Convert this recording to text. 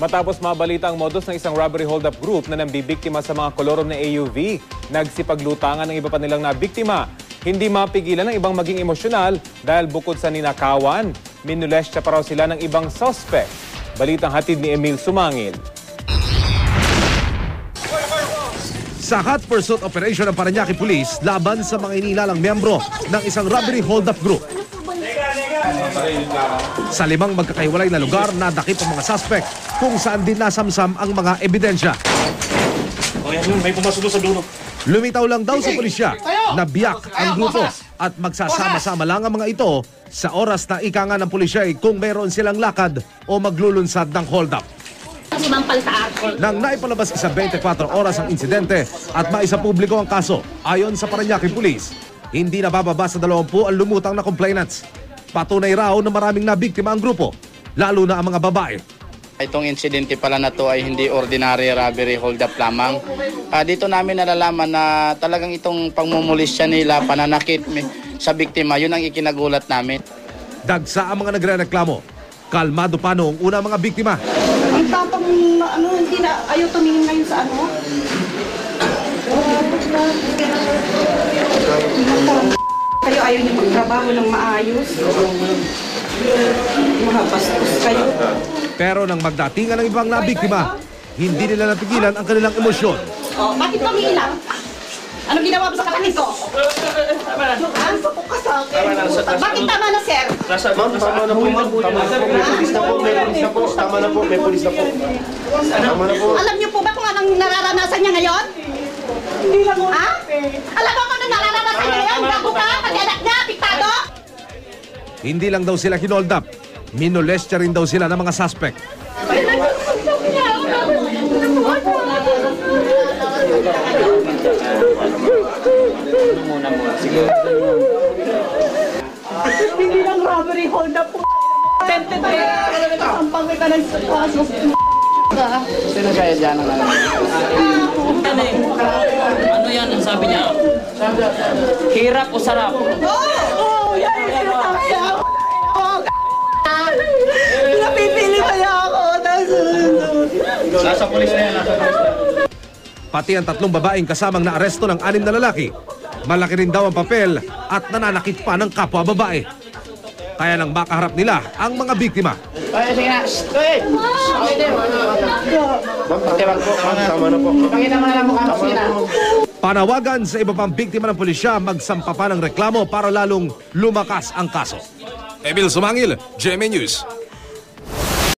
Matapos mabalita ang modus ng isang robbery hold-up group na nambibiktima sa mga kolorom na AUV, nagsipaglutangan ng iba pa nilang nabiktima. Hindi mapigilan ng ibang maging emosyonal dahil bukod sa ninakawan, minulestya pa raw sila ng ibang suspect. Balitang hatid ni Emil Sumangil. Sa hot pursuit operation ng Parañaque Police laban sa mga inilalang miyembro ng isang robbery hold-up group. Sa 5 magkakahiwalay na lugar, nadakip ang mga suspect kung saan din nasamsam ang mga ebidensya. May pumasok sa dulo. Lumitaw lang daw sa pulisya na biyak ang grupo at magsasama-sama lang ang mga ito sa oras na ika nga ng pulisya kung mayroon silang lakad o maglulunsad ng hold-up. Nang naipalabas sa 24 oras ang insidente at maisa publiko ang kaso, ayon sa Parañaque Police, hindi nabababa sa 20 ang lumutang na complainants. Patunay raw na maraming nabiktima ang grupo, lalo na ang mga babae. Itong insidente pala na to ay hindi ordinary robbery hold-up lamang. Dito namin nalalaman na talagang itong pangmumulisya nila, pananakit sa biktima, yun ang ikinagulat namin. Dagsa ang mga nagre-reklamo. Kalmado pa noong una mga biktima. Ang tapang hindi na ayaw tumingin ngayon sa ano. Kayo ayaw niyo magtrabaho ng maayos. Mahapastos kayo. Pero nang magdatingan ng ibang nabiktima, hindi nila napigilan ang kanilang emosyon. Oh, bakit tumilang? Ano ginawa mo sa kapatid ko? Ano po ka sa akin? Bakit tama na, sir? Ma'am, tama na po, ma'am. Tama na po, may pulis na po, may pulis na po. Tama na po, may pulis na po. Tama na po. Alam niyo po ba kung anong nararanasan niya ngayon? Hindi lang mo. Ha? Alam mo kung anong nararanasan niya ngayon? Gago ka? Pati anak niya, piktado? Hindi lang daw sila hinold up, minolestya rin daw sila ng mga suspect. Hindi lang robbery hold up po. Tempted na yun. Sampang ka ng pasok. Sino kaya dyan ang Ano yan ang sabi niya? Hirap o sarap? Oo! Yan yung sinasabi niya. Napipili ba niya ako? Nasa pulis na yan, nasa pulis na. Pati ang 3 babaeng kasamang naaresto ng 6 na lalaki. Malaki rin daw ang papel at nananakit pa ng kapwa babae. Kaya nang makaharap nila ang mga biktima. Ay, sige na. Tama na po. Pakita mo na lang mukha mo, sige na. Panawagan sa iba pang biktima ng pulisya magsampa pa ng reklamo para lalong lumakas ang kaso. Emil Sumangil, GMA News.